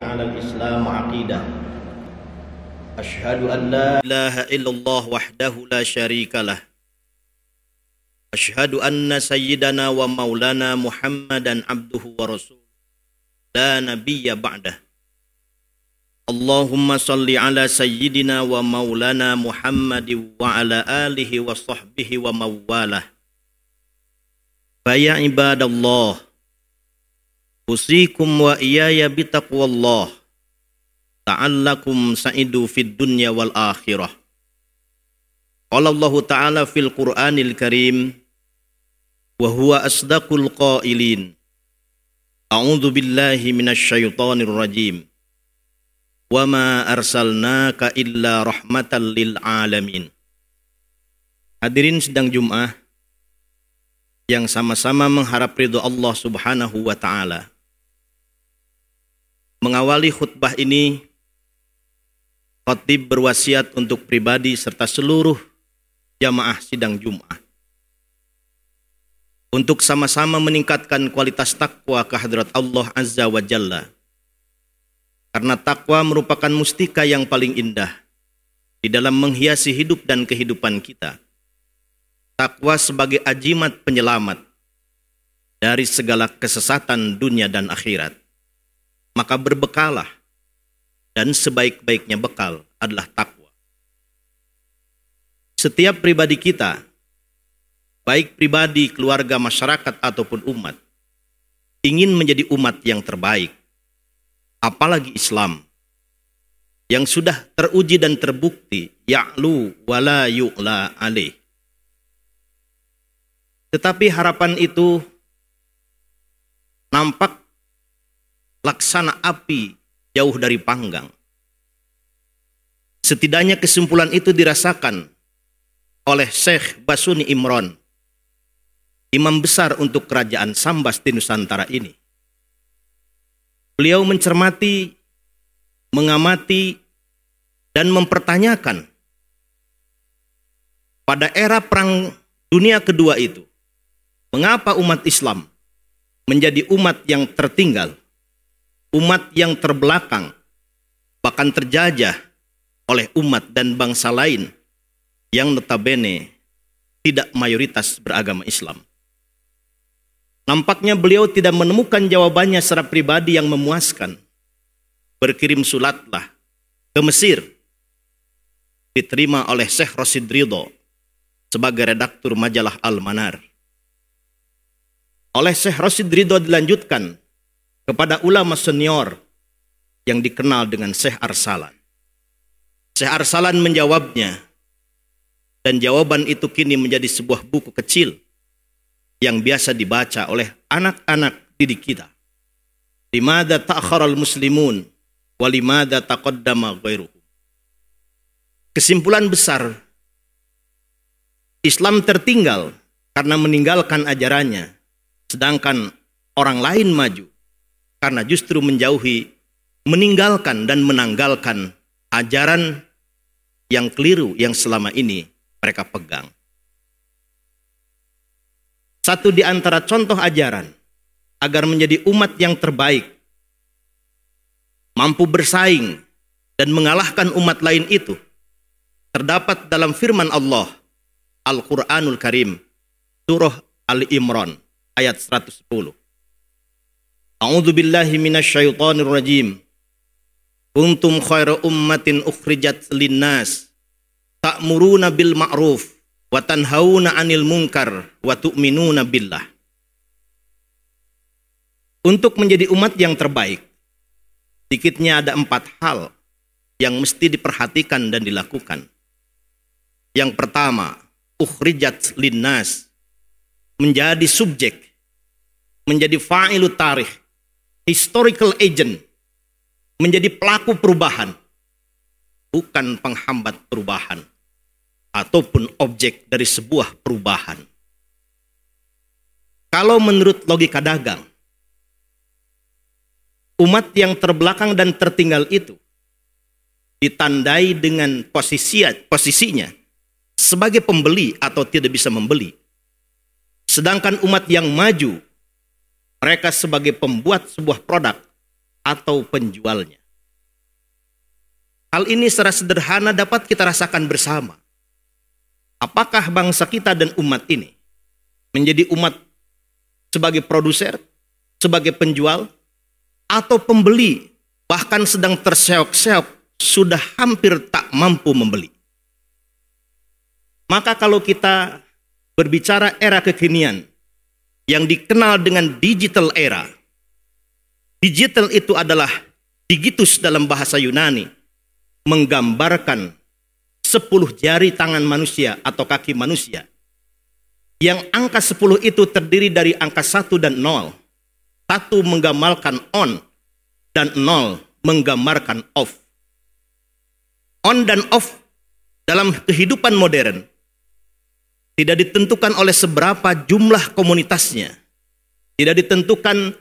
على الإسلام عقيدة أشهد أن لا إله إلا الله وحده لا شريك له أشهد أن سيدنا ومولانا محمدا عبده ورسوله لا نبي بعده اللهم صل على سيدنا ومولانا محمد وعلى آله وصحبه ومواله فيا عباد الله أوصيكم وإياي بتقوى الله لعلكم سعيدوا في الدنيا والآخرة قال الله تعالى في القرآن الكريم وهو أصدق القائلين أعوذ بالله من الشيطان الرجيم وما أرسلناك إلا رحمة للعالمين. Hadirin sidang Jum'ah yang sama-sama mengharap ridho Allah Subhanahu wa Ta'ala. Mengawali khutbah ini, khatib berwasiat untuk pribadi serta seluruh jamaah sidang Jum'ah untuk sama-sama meningkatkan kualitas takwa kehadrat Allah Azza wa Jalla. Karena takwa merupakan mustika yang paling indah di dalam menghiasi hidup dan kehidupan kita. Takwa sebagai ajimat penyelamat dari segala kesesatan dunia dan akhirat. Maka berbekalah, dan sebaik-baiknya bekal adalah takwa. Setiap pribadi kita, baik pribadi, keluarga, masyarakat, ataupun umat, ingin menjadi umat yang terbaik. Apalagi Islam, yang sudah teruji dan terbukti, ya'lu wala yu'la alaih. Tetapi harapan itu nampak laksana api jauh dari panggang. Setidaknya kesimpulan itu dirasakan oleh Syekh Basuni Imron, imam besar untuk kerajaan Sambas di Nusantara ini. Beliau mencermati, mengamati, dan mempertanyakan pada era Perang Dunia Kedua itu, mengapa umat Islam menjadi umat yang tertinggal, umat yang terbelakang, bahkan terjajah oleh umat dan bangsa lain yang notabene tidak mayoritas beragama Islam. Nampaknya beliau tidak menemukan jawabannya secara pribadi yang memuaskan. Berkirim suratlah ke Mesir, diterima oleh Syekh Rasid Ridho sebagai redaktur majalah Al-Manar. Oleh Syekh Rasid Ridho dilanjutkan kepada ulama senior yang dikenal dengan Syekh Arsalan. Syekh Arsalan menjawabnya, dan jawaban itu kini menjadi sebuah buku kecil yang biasa dibaca oleh anak-anak didik kita. Limadha ta'akharal muslimun wa limadha taqaddama ghairuhum. Kesimpulan besar, Islam tertinggal karena meninggalkan ajarannya, sedangkan orang lain maju karena justru menjauhi, meninggalkan dan menanggalkan ajaran yang keliru yang selama ini mereka pegang. Satu di antara contoh ajaran agar menjadi umat yang terbaik, mampu bersaing dan mengalahkan umat lain itu, terdapat dalam firman Allah, Al-Quranul Karim, Surah Ali Imran, ayat 110. A'udzu billahi minasyaitonir rajim. Kuntum khaira ummatin ukhrijat linnas ta'muruna bil ma'ruf wa tanhauna 'anil munkar wa tu'minuna billah. Untuk menjadi umat yang terbaik, sedikitnya ada 4 hal yang mesti diperhatikan dan dilakukan. Yang pertama, ukhrijat linnas, menjadi subjek, menjadi fa'ilu tarikh, historical agent, menjadi pelaku perubahan, bukan penghambat perubahan ataupun objek dari sebuah perubahan. Kalau menurut logika dagang, umat yang terbelakang dan tertinggal itu ditandai dengan posisinya sebagai pembeli atau tidak bisa membeli. Sedangkan umat yang maju, mereka sebagai pembuat sebuah produk atau penjualnya. Hal ini secara sederhana dapat kita rasakan bersama. Apakah bangsa kita dan umat ini menjadi umat sebagai produser, sebagai penjual, atau pembeli, bahkan sedang terseok-seok, sudah hampir tak mampu membeli? Maka kalau kita berbicara era kekinian yang dikenal dengan digital era, digital itu adalah digitus dalam bahasa Yunani, menggambarkan 10 jari tangan manusia atau kaki manusia. Yang angka 10 itu terdiri dari angka 1 dan 0. 1 menggambarkan on dan 0 menggambarkan off. On dan off dalam kehidupan modern tidak ditentukan oleh seberapa jumlah komunitasnya. Tidak ditentukan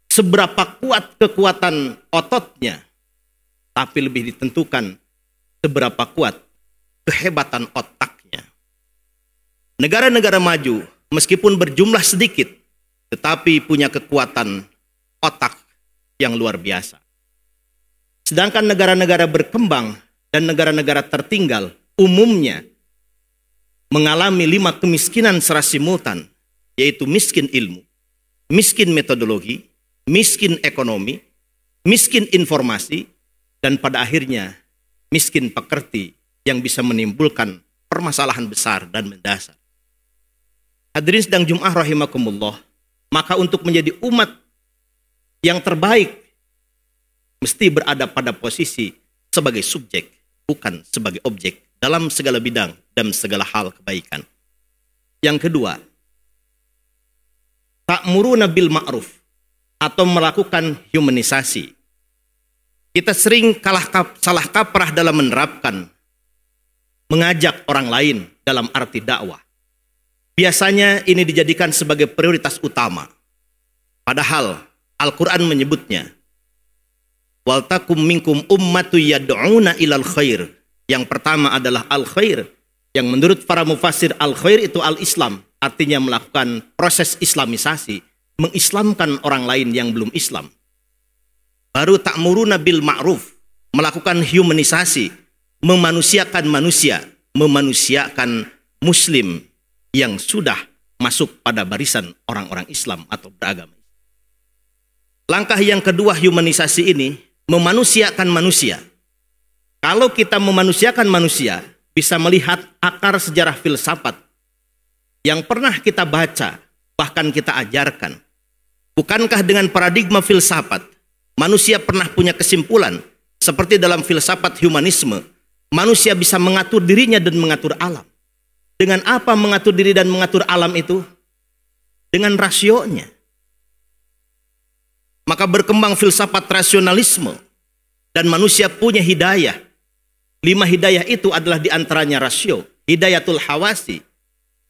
seberapa kuat kekuatan ototnya. Tapi lebih ditentukan seberapa kuat kehebatan otaknya. Negara-negara maju meskipun berjumlah sedikit, tetapi punya kekuatan otak yang luar biasa. Sedangkan negara-negara berkembang dan negara-negara tertinggal umumnya mengalami 5 kemiskinan secara simultan, yaitu miskin ilmu, miskin metodologi, miskin ekonomi, miskin informasi, dan pada akhirnya miskin pekerti yang bisa menimbulkan permasalahan besar dan mendasar. Hadirin sedang Jum'ah rahimakumullah, maka untuk menjadi umat yang terbaik mesti berada pada posisi sebagai subjek, bukan sebagai objek dalam segala bidang dan segala hal kebaikan. Yang kedua, ta'muruna bil ma'ruf atau melakukan humanisasi. Kita sering salah kaprah dalam menerapkan, mengajak orang lain dalam arti dakwah. Biasanya ini dijadikan sebagai prioritas utama. Padahal Al-Quran menyebutnya, wal takum minkum ummatu yad'una ilal khair. Yang pertama adalah al-khair. Yang menurut para mufassir al-khair itu al-Islam. Artinya melakukan proses islamisasi. Mengislamkan orang lain yang belum Islam. Baru ta'muruna bil ma'ruf. Melakukan humanisasi. Memanusiakan manusia. Memanusiakan muslim yang sudah masuk pada barisan orang-orang Islam atau beragama. Langkah yang kedua humanisasi ini memanusiakan manusia. Kalau kita memanusiakan manusia, bisa melihat akar sejarah filsafat yang pernah kita baca, bahkan kita ajarkan. Bukankah dengan paradigma filsafat, manusia pernah punya kesimpulan, seperti dalam filsafat humanisme, manusia bisa mengatur dirinya dan mengatur alam. Dengan apa mengatur diri dan mengatur alam itu? Dengan rasionya. Maka berkembang filsafat rasionalisme, dan manusia punya hidayah. 5 hidayah itu adalah diantaranya rasio, hidayatul hawasi,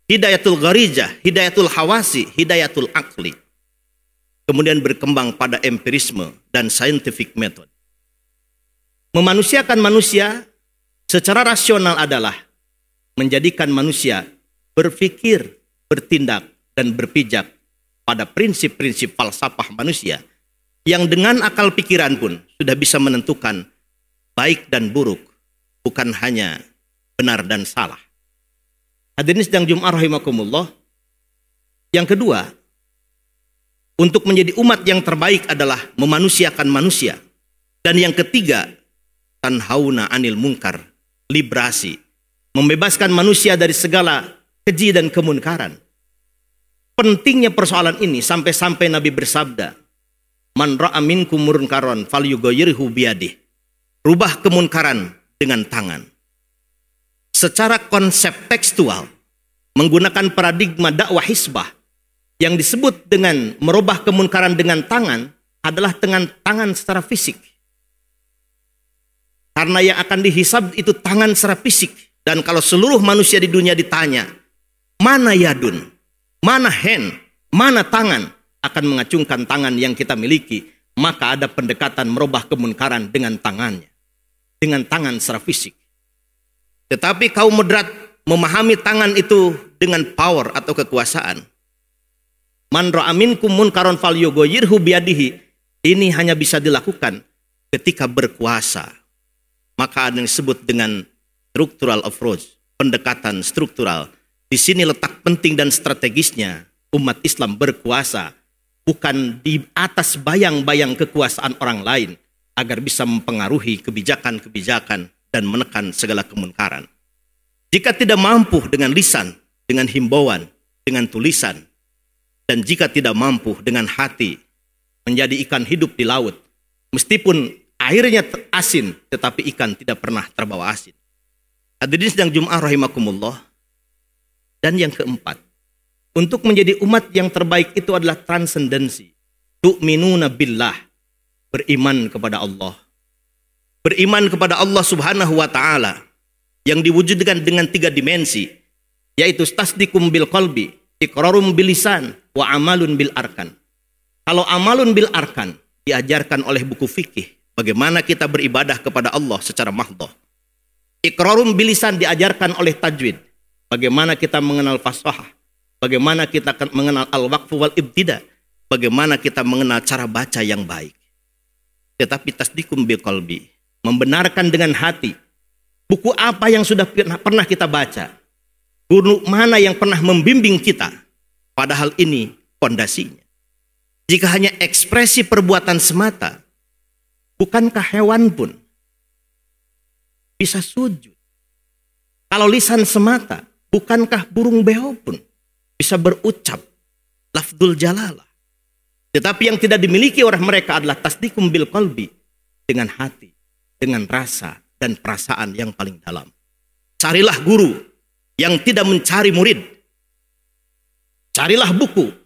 hidayatul gharijah, hidayatul hawasi, hidayatul akli. Kemudian berkembang pada empirisme dan scientific method. Memanusiakan manusia secara rasional adalah menjadikan manusia berpikir, bertindak, dan berpijak pada prinsip-prinsip falsafah manusia yang dengan akal pikiran pun sudah bisa menentukan baik dan buruk, bukan hanya benar dan salah. Hadirin sedang Jum'ah rahimakumullah. Yang kedua, untuk menjadi umat yang terbaik adalah memanusiakan manusia. Dan yang ketiga, tanhauna anil munkar, liberasi, membebaskan manusia dari segala keji dan kemunkaran. Pentingnya persoalan ini sampai-sampai Nabi bersabda, man ra'a minkum munkaran falyughayyirhu biyadihi. Rubah kemunkaran dengan tangan. Secara konsep tekstual, menggunakan paradigma dakwah hisbah, yang disebut dengan merubah kemunkaran dengan tangan adalah dengan tangan secara fisik. Karena yang akan dihisab itu tangan secara fisik. Dan kalau seluruh manusia di dunia ditanya, mana yadun, mana hand, mana tangan, akan mengacungkan tangan yang kita miliki, maka ada pendekatan merubah kemunkaran dengan tangannya. Dengan tangan secara fisik. Tetapi kaum moderat memahami tangan itu dengan power atau kekuasaan. Man ra'a minkum munkaran falyughayyirhu biyadihi. Ini hanya bisa dilakukan ketika berkuasa. Maka ada yang disebut dengan structural approach, pendekatan struktural. Di sini letak penting dan strategisnya umat Islam berkuasa, bukan di atas bayang-bayang kekuasaan orang lain, agar bisa mempengaruhi kebijakan-kebijakan dan menekan segala kemunkaran. Jika tidak mampu dengan lisan, dengan himbauan, dengan tulisan, dan jika tidak mampu dengan hati, menjadi ikan hidup di laut, meskipun airnya asin, tetapi ikan tidak pernah terbawa asin. Hadirin sedang Jum'ah rahimakumullah. Dan yang keempat, untuk menjadi umat yang terbaik itu adalah transendensi. Tu'minuna billah, beriman kepada Allah. Beriman kepada Allah subhanahu wa ta'ala, yang diwujudkan dengan 3 dimensi, yaitu tasdikum bil qalbi, iqrarum bil lisan, wa amalun bil arkan. Kalau amalun bil arkan diajarkan oleh buku fikih, bagaimana kita beribadah kepada Allah secara mahdhah. Iqrarum bil lisan diajarkan oleh tajwid, bagaimana kita mengenal fasahah, bagaimana kita mengenal al-waqf wal ibtida, bagaimana kita mengenal cara baca yang baik. Tetapi tasdikum bil qalbi, membenarkan dengan hati. Buku apa yang sudah pernah kita baca? Guru mana yang pernah membimbing kita? Padahal ini fondasinya. Jika hanya ekspresi perbuatan semata, bukankah hewan pun bisa sujud? Kalau lisan semata, bukankah burung beo pun bisa berucap lafdzul jalalah? Tetapi yang tidak dimiliki oleh mereka adalah tasdikum bil qalbi, dengan hati, dengan rasa dan perasaan yang paling dalam. Carilah guru yang tidak mencari murid. Carilah buku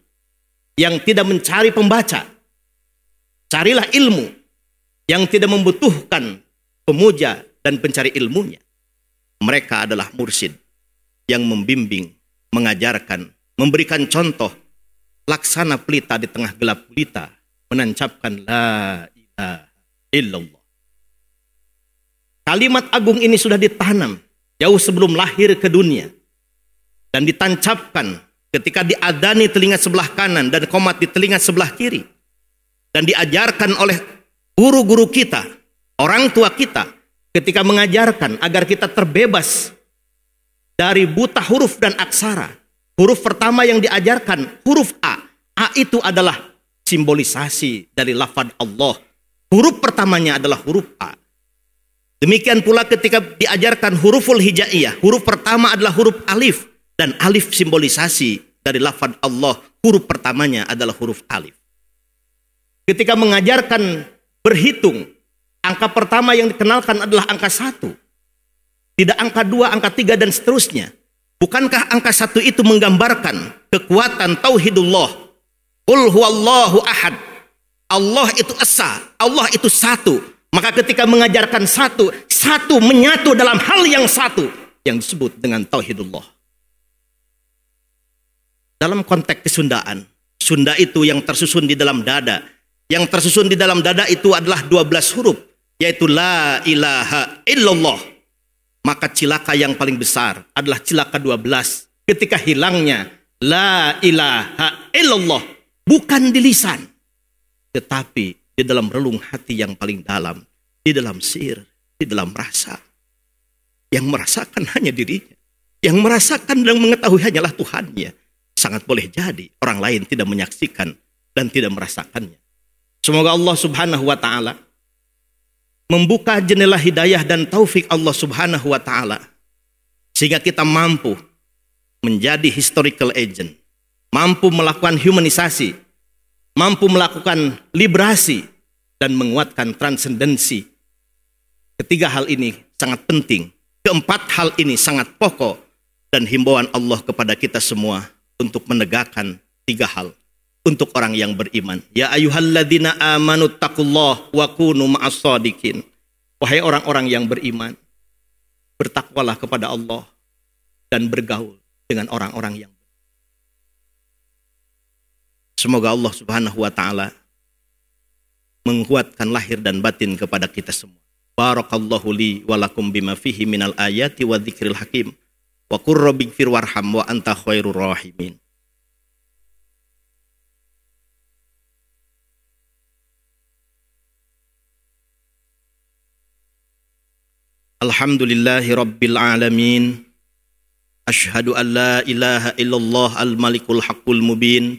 yang tidak mencari pembaca. Carilah ilmu yang tidak membutuhkan pemuja dan pencari ilmunya. Mereka adalah mursyid yang membimbing, mengajarkan, memberikan contoh, laksana pelita di tengah gelap gulita, menancapkan la ilaha illallah. Kalimat agung ini sudah ditanam jauh sebelum lahir ke dunia dan ditancapkan ketika diadani telinga sebelah kanan dan qomat di telinga sebelah kiri, dan diajarkan oleh guru-guru kita, orang tua kita, ketika mengajarkan agar kita terbebas dari buta huruf dan aksara. Huruf pertama yang diajarkan huruf A. A itu adalah simbolisasi dari lafaz Allah. Huruf pertamanya adalah huruf A. Demikian pula ketika diajarkan huruful hijaiyah, huruf pertama adalah huruf alif, dan alif simbolisasi dari lafaz Allah, huruf pertamanya adalah huruf alif. Ketika mengajarkan berhitung, angka pertama yang dikenalkan adalah angka 1. Tidak angka 2, angka 3 dan seterusnya. Bukankah angka 1 itu menggambarkan kekuatan tauhidullah? Qul huwallahu ahad. Allah itu esa, Allah itu satu. Maka ketika mengajarkan satu menyatu dalam hal yang satu, yang disebut dengan tauhidullah. Dalam konteks kesundaan, Sunda itu yang tersusun di dalam dada. Yang tersusun di dalam dada itu adalah 12 huruf, yaitu la ilaha illallah. Maka cilaka yang paling besar adalah cilaka 12. Ketika hilangnya la ilaha illallah, bukan di lisan, tetapi di dalam relung hati yang paling dalam, di dalam sir, di dalam rasa. Yang merasakan hanya dirinya, yang merasakan dan mengetahui hanyalah Tuhannya. Sangat boleh jadi orang lain tidak menyaksikan dan tidak merasakannya. Semoga Allah subhanahu wa ta'ala membuka jendela hidayah dan taufik Allah subhanahu wa ta'ala, sehingga kita mampu menjadi historical agent, mampu melakukan humanisasi, mampu melakukan liberasi, dan menguatkan transendensi. Ketiga hal ini sangat penting. Keempat hal ini sangat pokok, dan himbauan Allah kepada kita semua untuk menegakkan 3 hal untuk orang yang beriman. Ya ayyuhalladzina amanu taqullah wa kunu ma'as shadiqin. Wahai orang-orang yang beriman, bertakwalah kepada Allah dan bergaul dengan orang-orang yang benar. Semoga Allah subhanahu wa ta'ala menguatkan lahir dan batin kepada kita semua. Barakallahu li walakum bima fihi minal ayati wa dzikril hakim. Wa qur rabbighfir warham wa anta khairur rahimin. Alhamdulillahi Rabbil Alamin. Ashhadu an la ilaha illallah al-malikul haqqul mubin.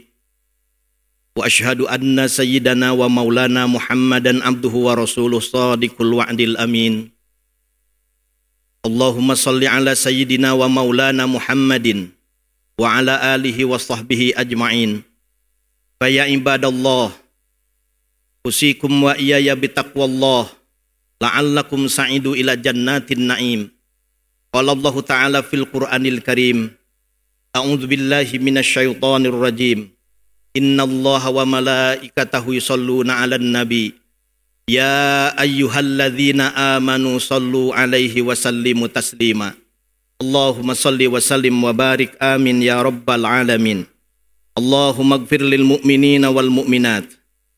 Wa ashhadu anna sayyidana wa maulana Muhammadan abduhu wa rasuluh sadiqul wa'dil amin. Allahumma salli ala sayyidina wa maulana Muhammadin wa ala alihi wa sahbihi ajma'in. Fa ya ibadallah, usikum wa iyaya bitaqwallah la'allakum sa'idu ila jannatin na'im. Qala Allah Ta'ala fil Qur'anil Karim, a'udzu billahi minasyaitonir rajim. Innallaha wa malaikatahu yusholluna 'alan nabi. Ya ayyuhalladzina amanu shallu 'alaihi wa sallimu taslima. Allahumma shalli wa sallim wa barik amin ya rabbal alamin. Allahumma ighfir lil mu'minina wal mu'minat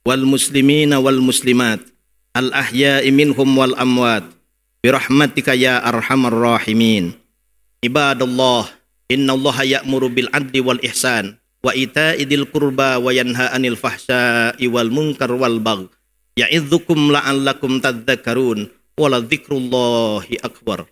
wal muslimina wal muslimat al-ahya'i minhum wal amwat birahmatika ya arhamar rahimin. Ibadallah, innallaha ya'muru bil adli wal ihsan wa ita'i dzil qurba wa yanha 'anil fahsya'i wal munkar wal baghi ya'idzukum la'allakum tadhakkarun wa la dzikrullahi akbar.